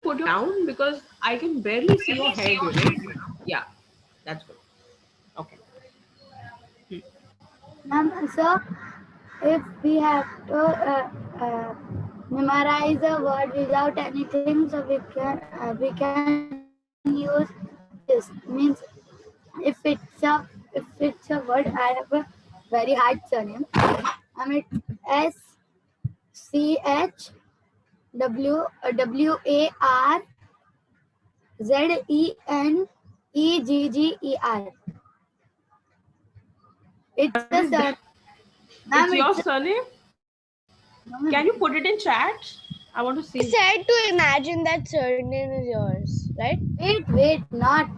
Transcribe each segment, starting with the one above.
put you down because I can barely see your head, you know. Yeah, that's good. Okay. So if we have to memorize a word without anything, so we can use this. Means if it's a word, I have a very hard surname. It's SCHWARZENEGGER. It's What a is surname. that? It's your surname? Can you put it in chat? I want to I see. said to imagine that surname is yours, right? Wait, not.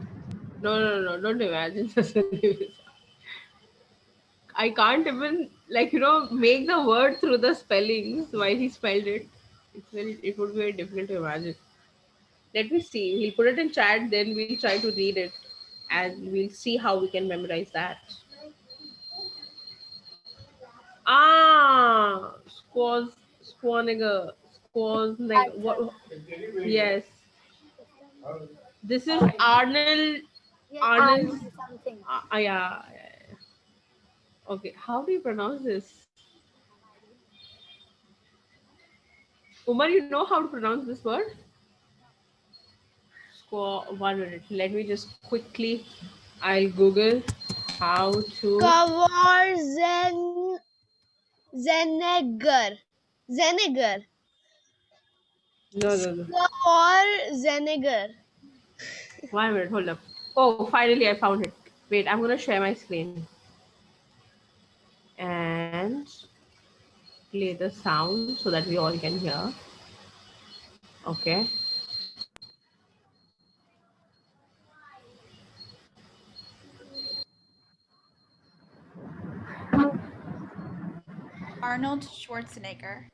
No. Don't imagine the surname is. I can't even make the word through the spellings while he spelled it. It would be very difficult to imagine. Let me see. We'll put it in chat, then we'll try to read it and we'll see how we can memorize that. Ah, Squaniger. What? Yes, this is Arnold. Yes, Arnold. something. Yeah. Okay, how do you pronounce this? Umar, you know how to pronounce this word? 1 minute. Let me just quickly. I'll Google how to. Zenegar. Zenegar. No. Zenegar. 1 minute. Hold up. Oh, finally I found it. Wait, I'm gonna share my screen and play the sound so that we all can hear. Okay. Arnold Schwarzenegger.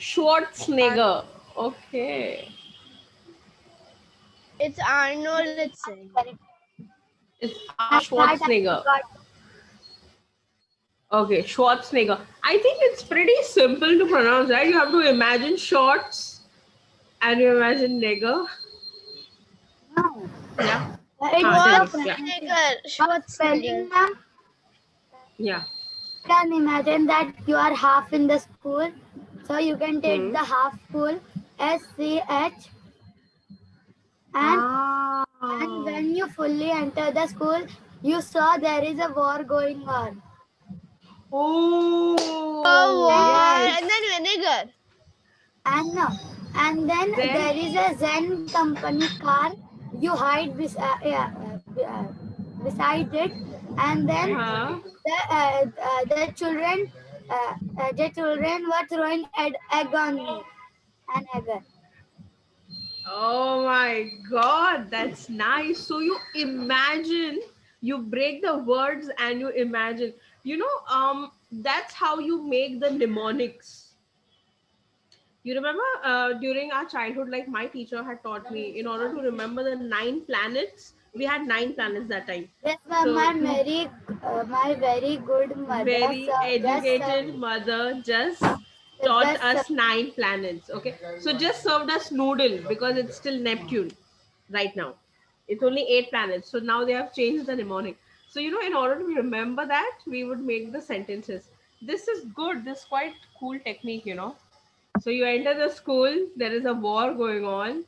Schwarzenegger. Okay. It's Arnold, it's saying. It's Schwarzenegger. Okay, Schwarzenegger. I think it's pretty simple to pronounce, right? You have to imagine shorts and you imagine nigger. No. Yeah. Schwarzenegger. Yeah. You can imagine that you are half in the school, so you can take the half school SCH, and when you fully enter the school, you saw there is a war going on. Oh, yes. And then vinegar. And then there is a Zen company car. You hide beside it, and then the children were throwing egg on me, an egg. Oh my God, that's nice. So you imagine, you break the words and you imagine. That's how you make the mnemonics. You remember during our childhood, like my teacher had taught me, in order to remember the 9 planets, we had 9 planets that time. Yes, ma'am. So My very good mother, very educated mother just taught us 9 planets. Okay, so just served us noodle because it's still Neptune right now. It's only 8 planets, so now they have changed the mnemonic. So in order to remember that, we would make the sentences. This is good. This is quite cool technique. So you enter the school, there is a war going on,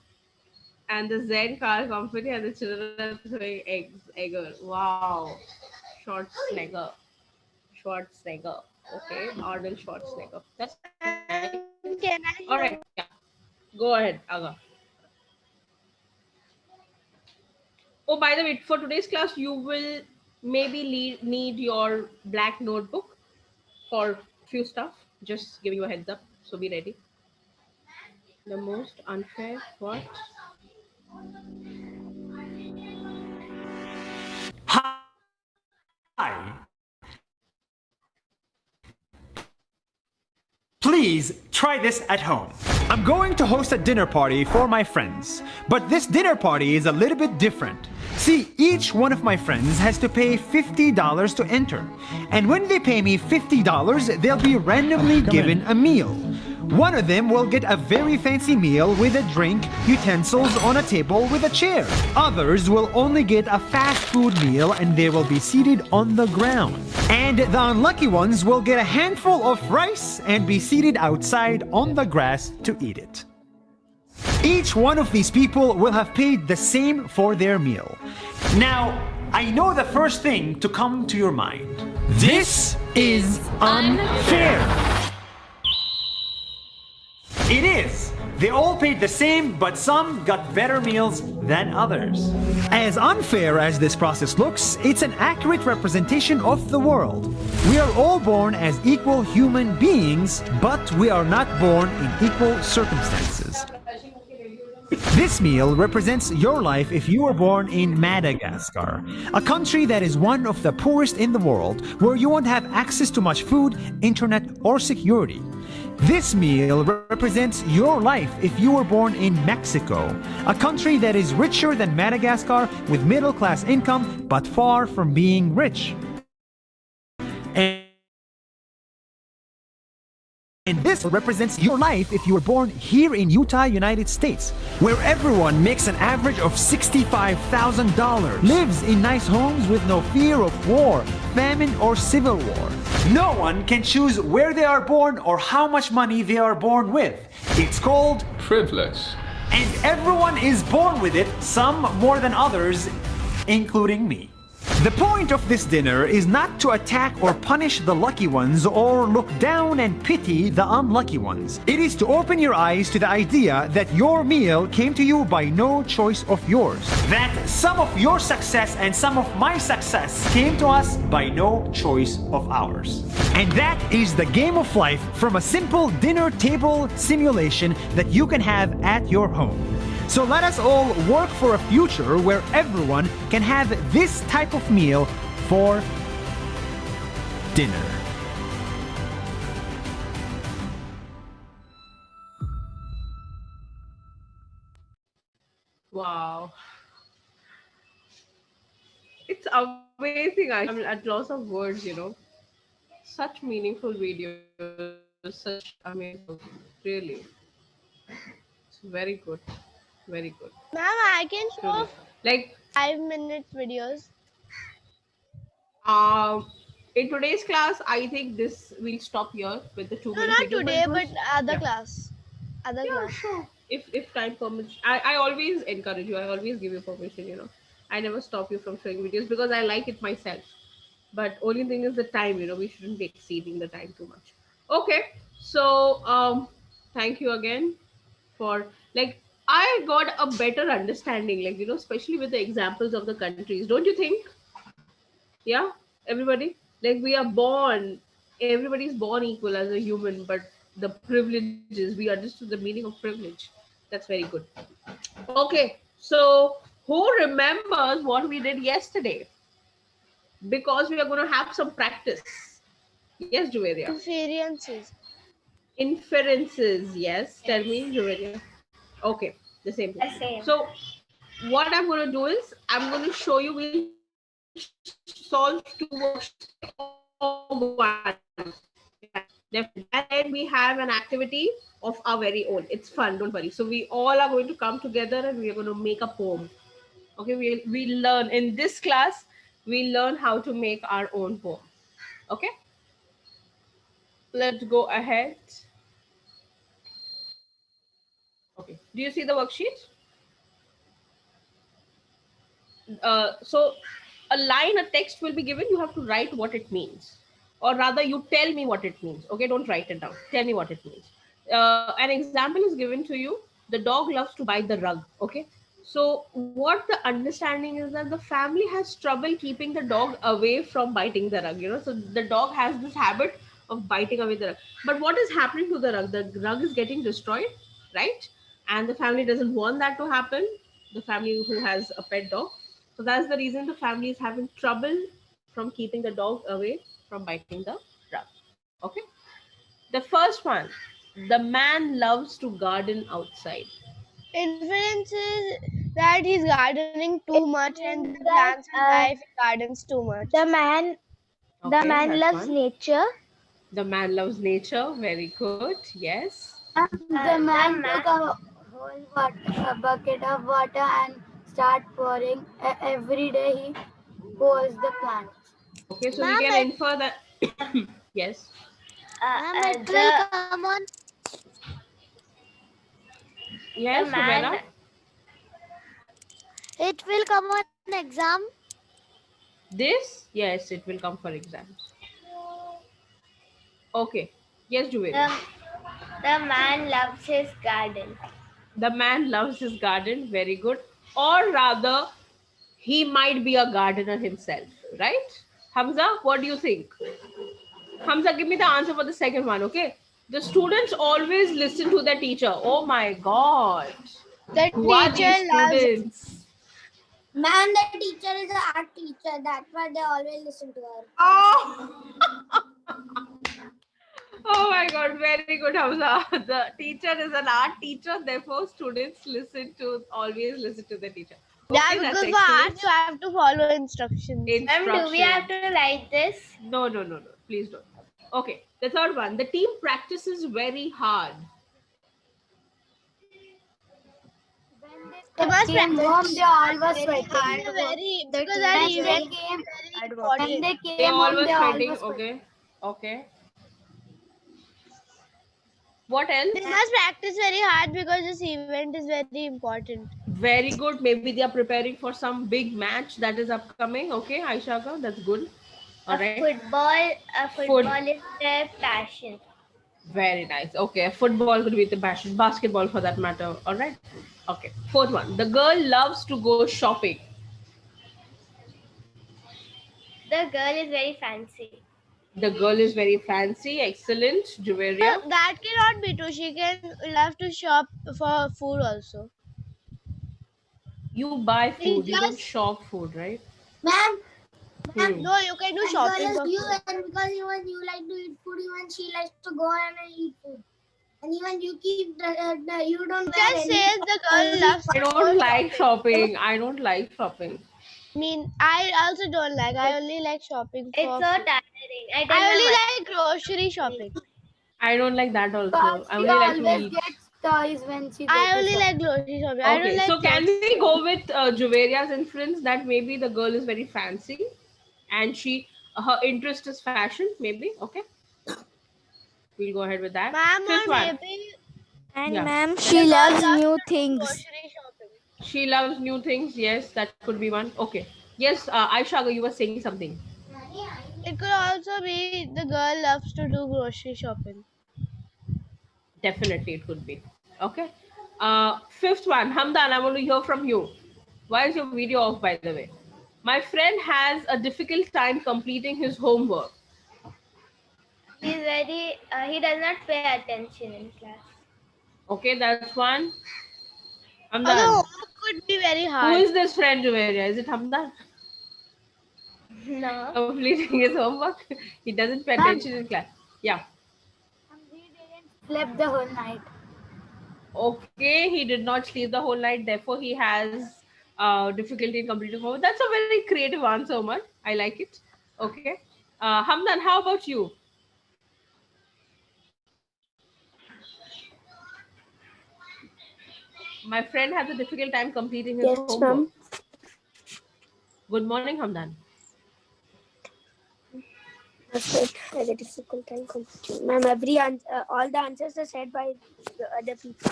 and the Zen car company and the children are throwing eggs. Egger. Wow. Schwarzenegger. Schwarzenegger. Okay, Arnold Schwarzenegger. That's nice. Can I All right, yeah. Go ahead, Aga. Oh, by the way, for today's class, you will maybe need your black notebook for few stuff. Just giving you a heads up, so be ready. The most unfair what? Hi. Please try this at home. I'm going to host a dinner party for my friends, but this dinner party is a little bit different. See, each one of my friends has to pay $50 to enter, and when they pay me $50, they'll be randomly given a meal. One of them will get a very fancy meal with a drink, utensils on a table with a chair. Others will only get a fast food meal and they will be seated on the ground. And the unlucky ones will get a handful of rice and be seated outside on the grass to eat it. Each one of these people will have paid the same for their meal. Now, I know the first thing to come to your mind. This is unfair. It is. They all paid the same, but some got better meals than others. As unfair as this process looks, it's an accurate representation of the world. We are all born as equal human beings, but we are not born in equal circumstances. This meal represents your life if you were born in Madagascar, a country that is one of the poorest in the world, where you won't have access to much food, internet, or security. This meal represents your life if you were born in Mexico, a country that is richer than Madagascar with middle-class income, but far from being rich. And this represents your life if you were born here in Utah, United States, where everyone makes an average of $65,000, lives in nice homes with no fear of war, famine, or civil war. No one can choose where they are born or how much money they are born with. It's called privilege. And everyone is born with it, some more than others, including me. The point of this dinner is not to attack or punish the lucky ones or look down and pity the unlucky ones. It is to open your eyes to the idea that your meal came to you by no choice of yours. That some of your success and some of my success came to us by no choice of ours. And that is the game of life from a simple dinner table simulation that you can have at your home. So let us all work for a future where everyone can have this type of meal for dinner. Wow. It's amazing. I'm at loss of words, Such meaningful videos, such amazing jokes. Really. It's very good. Very good. Ma'am, I can Truly. show Like, 5-minute videos. um, in today's class, I think this will stop here with the 2 No, minute not video. today, it was- but other yeah. class. Other Yeah, class. sure. If time permits, I always encourage you. I always give you permission. I never stop you from showing videos because I like it myself. But only thing is the time. We shouldn't be exceeding the time too much. Okay. So thank you again for like I got a better understanding. Especially with the examples of the countries. Don't you think? Yeah, everybody. Like we are born. Everybody's born equal as a human, but the privileges we understood the meaning of privilege. That's very good. Okay, so who remembers what we did yesterday? Because we are going to have some practice. Yes, Juveria. Inferences. Inferences. Yes, tell me, Juveria. Okay, the same thing. The same. So, what I'm going to do is I'm going to show you. We'll solve 2 worksheets or one. Definitely. And then we have an activity of our very own. It's fun, don't worry. So we all are going to come together and we are going to make a poem. Okay, we learn in this class, we learn how to make our own poem. Okay, let's go ahead. Okay, do you see the worksheet? So a line, a text will be given. You have to write what it means, or rather you tell me what it means. Okay, don't write it down, tell me what it means. An example is given to you. The dog loves to bite the rug. Okay, so what the understanding is that the family has trouble keeping the dog away from biting the rug. So the dog has this habit of biting away the rug, but what is happening to the rug? The rug is getting destroyed, right? And the family doesn't want that to happen. The family who has a pet dog, so that's the reason the family is having trouble from keeping the dog away from biting the rug. Okay. The first one, the man loves to garden outside. Inferences that he's gardening too It much and means the that plants will die if he gardens too much. the man Okay, loves that's one. nature. The man loves nature. Very good. Yes. The man took a whole bucket of water and start pouring. Every day he pours the plants. Okay, so we can infer that. Yes. Ma'am, it will come on. Yes, Humera. It will come on exam. This, yes, it will come for exams. Okay. Yes, Juvelia. The man loves his garden. The man loves his garden. Very good. Or rather, he might be a gardener himself, right? Hamza, what do you think? Hamza, give me the answer for the second one, okay? The students always listen to their teacher. Oh my god. The Who are these teacher loves. students? Ma'am, the teacher is an art teacher. That's why they always listen to her. Oh! Oh my god, very good, Hamza. The teacher is an art teacher, therefore students always listen to the teacher. Okay, Yeah, that's because for excellent. art you have to follow instructions. Do we have to write this? No, please don't. Okay, the third one. The team practices very hard. They must came home, they all were sweating. Because that When they event came, very important. when they They came all home, were they all sweating. were sweating. Okay. What else? They must practice very hard because this event is very important. Very good. Maybe they are preparing for some big match that is upcoming. Okay, Aishaka, that's good. All right. Football is their passion. Very nice. Okay, football could be the passion, basketball for that matter. All right. Okay. Fourth one. The girl loves to go shopping. The girl is very fancy. The girl is very fancy. Excellent. Juveria. That cannot be true. She can love to shop for food also. You buy food. You don't Just- shop food, right? Ma'am, No, you can do shopping for you, food. and because even you like to eat food, even she likes to go and eat food. And even you keep, you don't wear Just any. says the girl loves I to go don't like shopping. shopping. I don't like shopping. I also don't like. I only like shopping for It's so food. tiring. I I tell only my like grocery shopping. I don't like that also. Because I she only like to always eat. gets toys when she I goes only to like grocery shopping. I don't Okay, like so can clothes. we go with Juveria's inference that maybe the girl is very fancy and her interest is fashion, maybe? Okay, we'll go ahead with that. Ma'am, Fifth or one. maybe And Yeah. ma'am, the she girl loves loves new to do things. grocery shopping. She loves new things. Yes, that could be one. Okay. Yes, Aisha, you were saying something. It could also be the girl loves to do grocery shopping. Definitely, it could be. Okay. Fifth one. Hamdan, I want to hear from you. Why is your video off, by the way? My friend has a difficult time completing his homework. he does not pay attention in class. Okay, that's one. Although Hamdan. homework could be very Who hard. is this friend, Juveria? Is it Hamdan? No. Completing his homework. He doesn't pay attention in class. Yeah. He didn't sleep the whole night. Okay, he did not sleep the whole night. Therefore, he has difficulty in completing homework. That's a very creative answer, Omar. I like it. Okay. Hamdan, how about you? My friend has a difficult time completing his homework. Ma'am. Good morning, Hamdan. Has a difficult time completing. Ma'am, all the answers are said by the other people.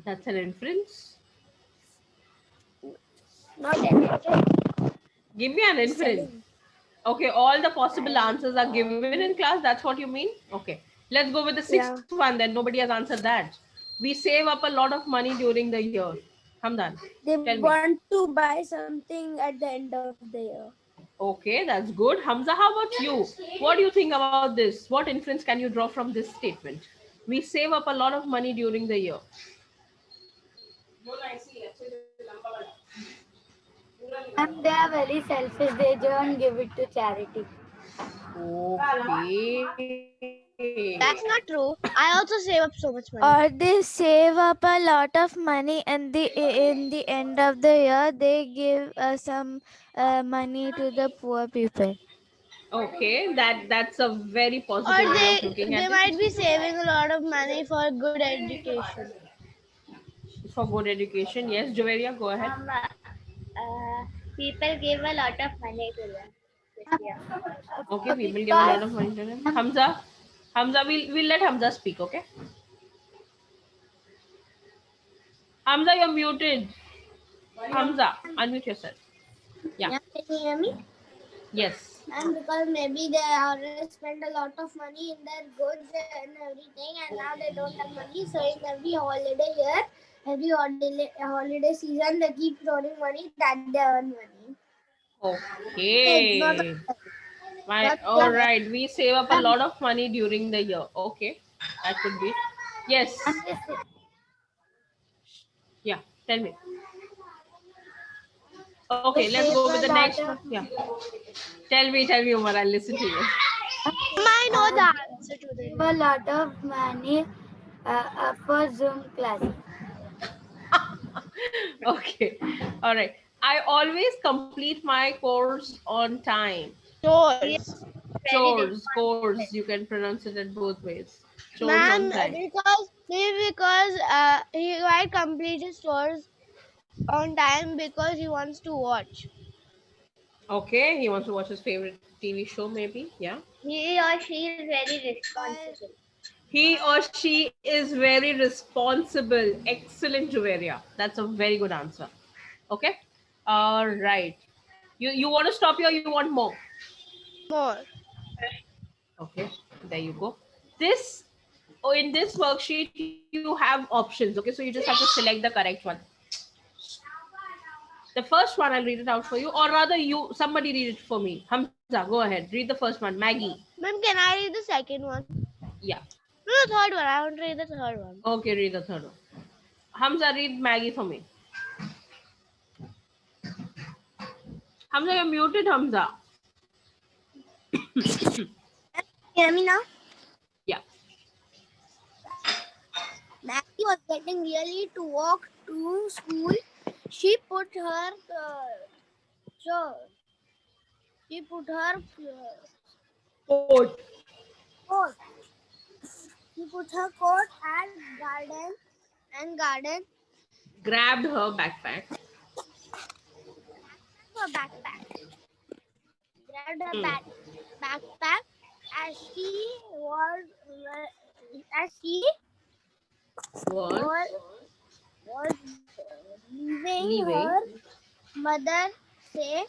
That's an inference. Not anything. Give me an inference. Okay, all the possible answers are given in class. That's what you mean? Okay. Let's go with the sixth one then. Nobody has answered that. We save up a lot of money during the year. Hamdan, They tell me. want to buy something at the end of the year. Okay, that's good. Hamza, how about you? What do you think about this? What inference can you draw from this statement? We save up a lot of money during the year. And they are very selfish. They don't give it to charity. Okay. That's not true. I also save up so much money. Or they save up a lot of money, and in the end of the year they give some money to the poor people. Okay, that's a very Or positive way of looking they at might be it. saving a lot of money for good education. For good education, yes. Joveria, go ahead. People give a lot of money to them this year. Okay, people give a Because lot of money to them. Hamza, we'll let Hamza speak. Okay, Hamza, you're muted. Hamza, unmute yourself. Yeah. Yeah, can you hear me? Yes. And because maybe they already spent a lot of money in their goods and everything, and now they don't have money. So in every holiday year, every holiday season, they keep throwing money that they earn money. So it's not Okay. not All fair. right. We save up a lot of money during the year. Okay, that could be. Yes. and this Yeah. Tell me. Okay, they let's go save with the a next lot one. of Yeah. Tell me, Umar. I'll listen to you. I know the they answer to this. save a lot of money for Zoom classes. Okay. All right. I always complete my course on time. Yeah, Chores. very Course. responsible. You can pronounce it at both ways. Chores on Ma'am, time. because he might complete his chores on time because he wants to watch. Okay. He wants to watch his favorite TV show, maybe. Yeah. He or she is very Because responsible. He or she is very responsible. Excellent, Juveria. That's a very good answer. Okay. All right. You want to stop here? Or you want more? More. Okay. There you go. This in this worksheet you have options. Okay, so you just have to select the correct one. The first one I'll read it out for you, or rather, somebody read it for me. Hamza, go ahead. Read the first one. Maggie. Ma'am, can I read the second one? Yeah. No, the third one. I want to read the third one. Okay, read the third one. Hamza, read Maggie for me. Hamza, you're muted, Hamza. hear me now? Yeah. Maggie was getting really to walk to school. She put her so she put her Coat. coat. She put her coat and garden Grabbed her backpack. her backpack. Grabbed her Hmm. backpack as was as she was Was was leaving. leaving. Her mother say,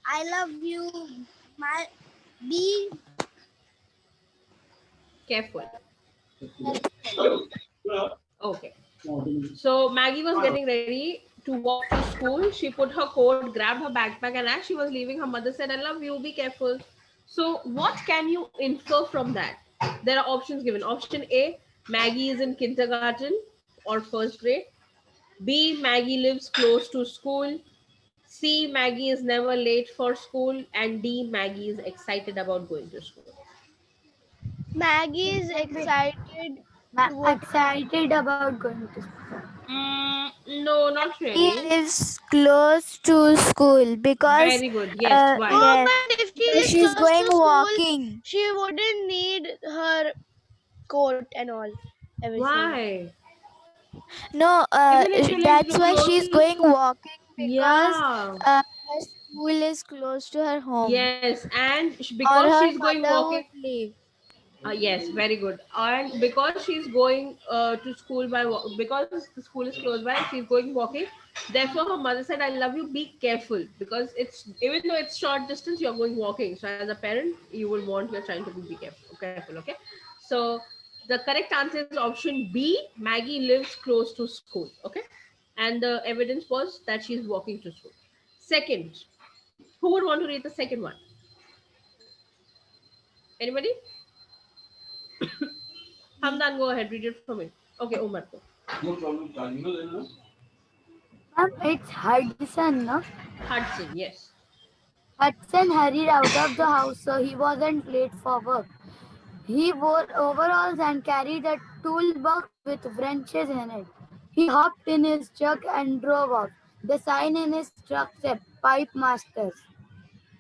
"I love you, my be Careful. careful." Okay. So Maggie was getting ready to walk to school. She put her coat, grabbed her backpack, and as she was leaving, her mother said, "I love you, be careful." So, what can you infer from that? There are options given. Option A, Maggie is in kindergarten or first grade. B, Maggie lives close to school. C, Maggie is never late for school. And D, Maggie is excited about going to school. Maggie is Can be excited to go to excited about going to school. No, not He really. lives close to school because Very good. Yes. Why? No, yeah, but if she because is she's close going to school, walking. she wouldn't need her coat and all, everything. Why? No, Isn't it she lives that's why close she's to going walking because Yeah. her school is close to her home, Yes, and or because her she's going mother walking. would leave. Yes, very good. And because she's going to school because the school is close by, she's going walking. Therefore, her mother said, "I love you. Be careful because it's even though it's short distance, you're going walking. So as a parent, you will want your child to be careful. Careful, okay? So the correct answer is option B. Maggie lives close to school. Okay, and the evidence was that she's walking to school. Second, who would want to read the second one? Anybody? Hamdan, go ahead. Read it for me. Okay, Umar. Go. Ma'am, it's Hudson, no? Hudson, yes. Hudson hurried out of the house so he wasn't late for work. He wore overalls and carried a toolbox with wrenches in it. He hopped in his truck and drove off. The sign in his truck said Pipe Masters.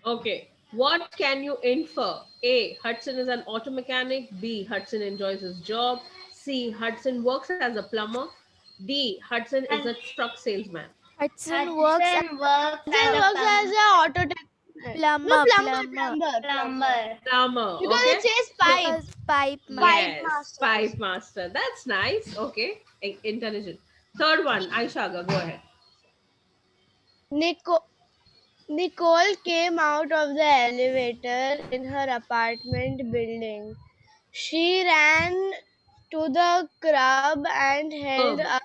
Okay. What can you infer? A. Hudson is an auto mechanic. B. Hudson enjoys his job. C. Hudson works as a plumber. D. Hudson is a And truck salesman. Hudson works as Hudson works Hudson as a works as a auto tech. No, plumber, plumber, plumber. plumber, plumber. plumber. Plumber. Because Okay. it says So pipe. Because pipe master. Pipe yes, masters. pipe master. That's nice. Okay. Intelligent. Third one, Aishaga, go ahead. Nico- Nicole came out of the elevator in her apartment building. She ran to the curb and held up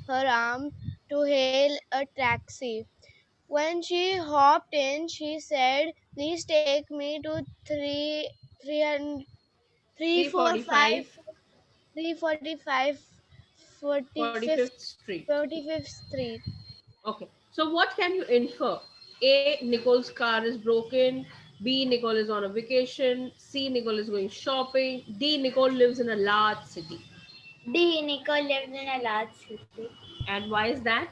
her arm to hail a taxi. When she hopped in, she said, "Please take me to 345 345 345 45th 45th Street. 45th Street." Okay. So what can you infer? A. Nicole's car is broken. B. Nicole is on a vacation. C. Nicole is going shopping. D. Nicole lives in a large city. D. Nicole lives in a large city. And why is that?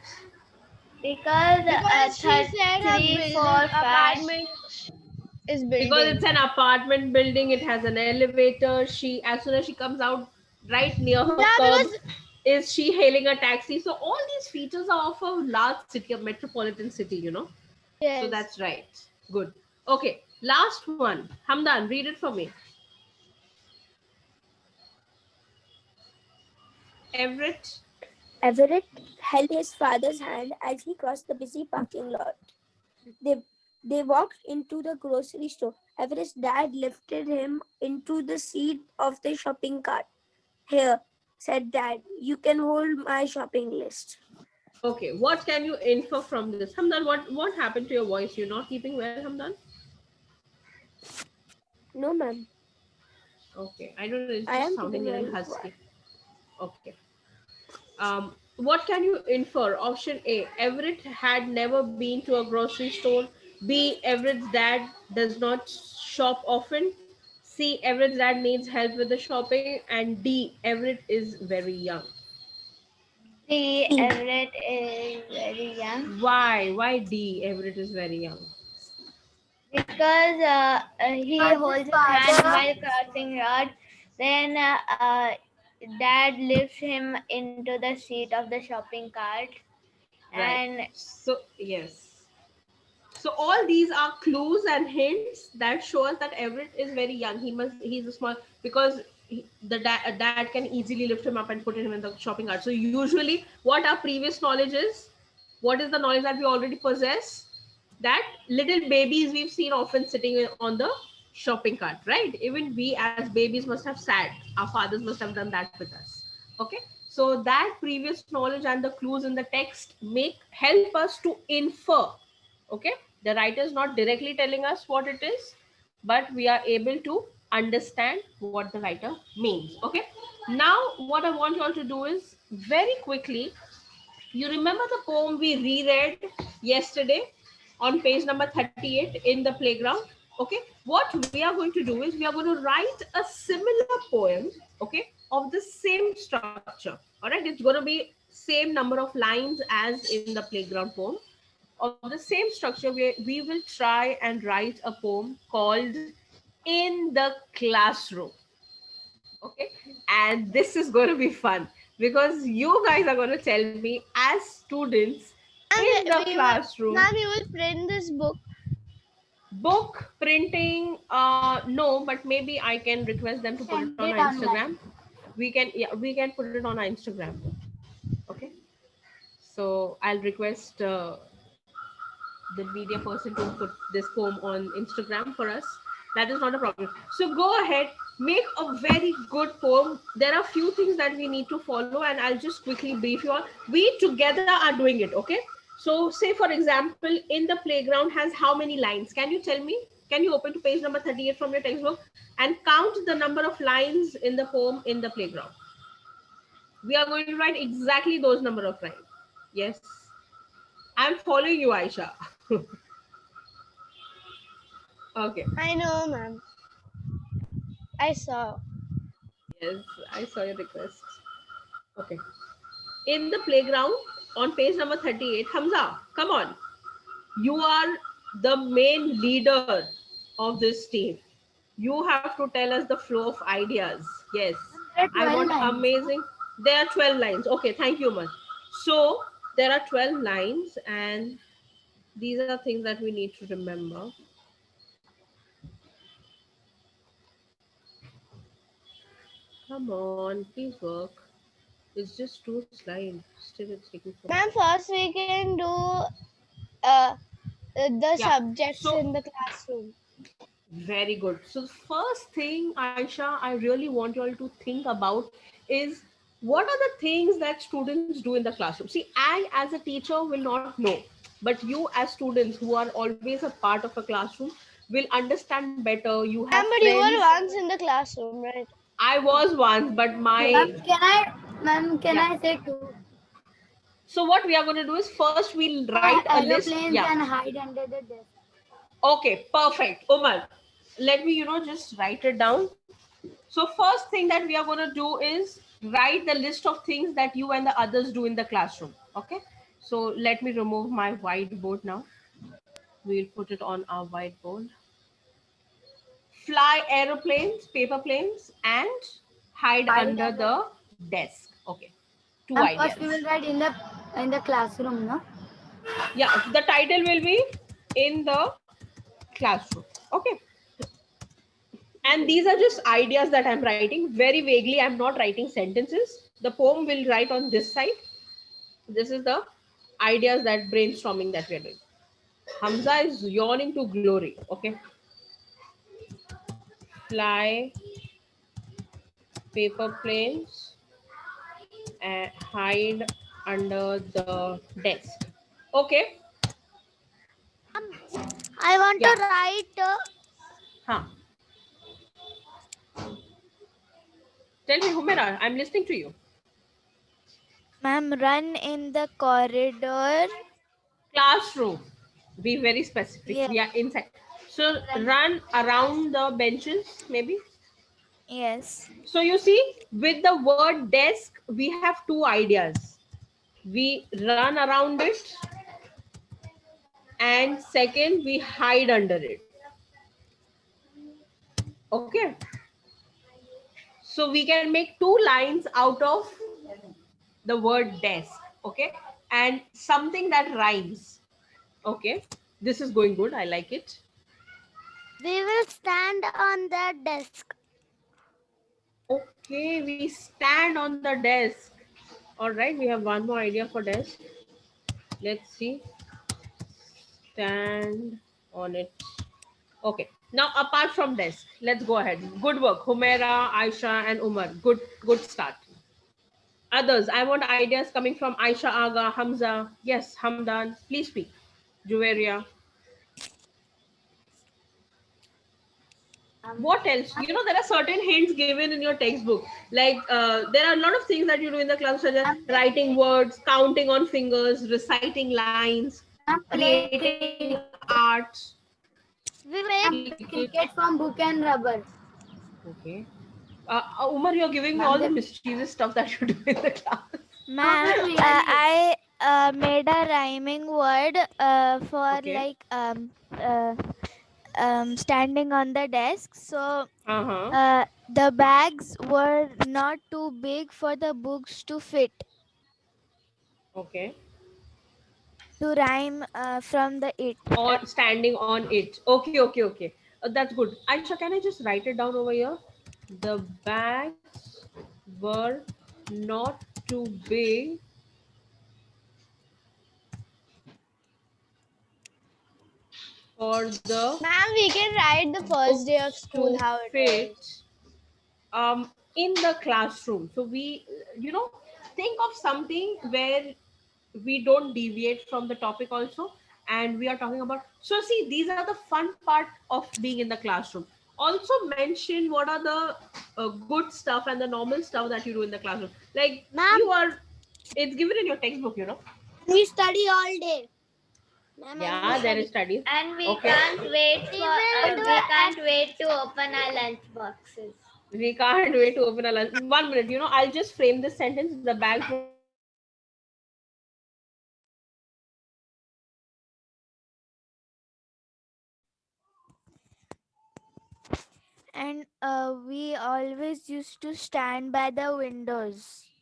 Because Because she said her 3, building 4, 5. apartment is Because building. it's an apartment building, it has an elevator. She, as soon as she comes out right near her Yeah, curb, because is she hailing a taxi. So all these features are of a large city, a metropolitan city, So yes. that's right. Good. Okay, last one. Hamdan, read it for me. Everett. Everett held his father's hand as he crossed the busy parking lot. They, they walked into the grocery store. Everett's dad lifted him into the seat of the shopping cart. Here, said Dad, you can hold my shopping list. Okay, what can you infer from this? Hamdan, what happened to your voice? You're not keeping well, Hamdan? No, ma'am. Okay, I don't know, it's I just am sounding a keeping little well. husky. Okay. What can you infer? Option A, Everett had never been to a grocery store. B, Everett's dad does not shop often. C, Everett's dad needs help with the shopping. And D, Everett is very young. D. Everett is very young. Why D, Everett is very young? Because he As his holds his hand father, while crossing road. Then dad lifts him into the seat of the shopping cart. Right. And So yes. So all these are clues and hints that show us that Everett is very young. He's a small, because a dad can easily lift him up and put him in the shopping cart. So usually what our previous knowledge is, what is the knowledge that we already possess? That little babies we've seen often sitting on the shopping cart, right? Even we as babies must have sat. Our fathers must have done that with us. Okay. So that previous knowledge and the clues in the text help us to infer. Okay, the writer is not directly telling us what it is, but we are able to understand what the writer means. Okay, now what I want you all to do is very quickly, you remember the poem we reread yesterday on page number 38 in the playground? Okay, what we are going to do is we are going to write a similar poem, okay, of the same structure. All right, it's going to be same number of lines as in the playground poem. Of the same structure, we will try and write a poem called In the Classroom. Okay, and this is going to be fun because you guys are going to tell me as students in the classroom. Ma'am, you will print this book. Book printing, no, but maybe I can request them to put it send on our it Instagram. online. We can put it on our Instagram. Okay, so I'll request the media person to put this poem on Instagram for us. That is not a problem. So go ahead, make a very good poem. There are few things that we need to follow, and I'll just quickly brief you all. We together are doing it, okay? So say for example, in the playground has how many lines? Can you tell me? Can you open to page number 38 from your textbook and count the number of lines in the poem in the playground? We are going to write exactly those number of lines. Yes. I'm following you, Aisha. Okay. I know, ma'am. I saw. Yes, I saw your request. Okay. In the playground on page number 38, Hamza, come on. You are the main leader of this team. You have to tell us the flow of ideas. Yes. There are I 12 want lines. amazing. There are 12 lines. Okay, thank you, man. So there are 12 lines, and these are things that we need to remember. Come on, please work. It's just two slides. Still, it's taking so long. Ma'am, first we can do uh, the Yeah. subjects So in the classroom. very good. So the first thing, Aisha, I really want you all to think about is what are the things that students do in the classroom. See, I as a teacher will not know, but you as students who are always a part of a classroom will understand better. You have Ma'am, but you friends. were once in the classroom, right? I was once, but my Ma'am, can yeah. I say two? So what we are going to do is first we'll write a list. Aeroplanes Yeah. and hide under the desk. Okay, perfect. Umar, let me, just write it down. So first thing that we are going to do is write the list of things that you and the others do in the classroom. Okay. So let me remove my whiteboard now. We'll put it on our whiteboard. Fly aeroplanes, paper planes, and hide Hide under under. the desk. Okay. Two Ma'am, first we ideas. will write in the classroom, no? Yeah, the title will be in the classroom. Okay. And these are just ideas that I'm writing very vaguely. I'm not writing sentences. The poem will write on this side. This is the ideas that brainstorming that we're doing. Hamza is yawning to glory. Okay. Fly paper planes and hide under the desk. Okay. I want Yeah. to write, Huh. Tell me, Humera, I'm listening to you. ma'am, run in the corridor. Classroom. Be very specific. Yeah. Yeah, inside. So run around the benches, maybe. Yes. So you see, with the word desk, we have two ideas. We run around it, and second, we hide under it. Okay. So we can make two lines out of the word desk. Okay. And something that rhymes. Okay. This is going good. I like it. We will stand on the desk. Okay. We stand on the desk. All right. We have one more idea for desk. Let's see. Stand on it. Okay. Now, apart from desk, let's go ahead. Good work, Humaira, Aisha, and Umar. Good start. Others, I want ideas coming from Aisha Aga, Hamza. Yes, Hamdan. Please speak. Juveria. What else? There are certain hints given in your textbook. Like there are a lot of things that you do in the class, such as writing words, counting on fingers, reciting lines, creating arts. We Click make, it. Cricket from book and rubber. Okay. Umar, you're giving me all the mischievous stuff that you do in the class. ma'am, I made a rhyming word for Okay. standing on the desk. So Uh-huh. the bags were not too big for the books to fit, Okay. to rhyme from the it. Or standing on it. Okay. That's good. Aisha, can I just write it down over here? The bags were not too big for the Ma'am, we can write the first day of books school to how it fit was. in the classroom. So we, think of something where we don't deviate from the topic also, and we are talking about. So see, these are the fun part of being in the classroom. Also mention what are the good stuff and the normal stuff that you do in the classroom. Like Ma'am, you are, it's given in your textbook. we study all day. Ma'am, and we Yeah, there is study. studies. And we Okay. can't wait We for will do we a can't wait to open our lunch boxes. We can't wait to open a lunch. 1 minute, I'll just frame this sentence. The bags were not too big for the books to fit in the classroom. And we always used to stand by the windows.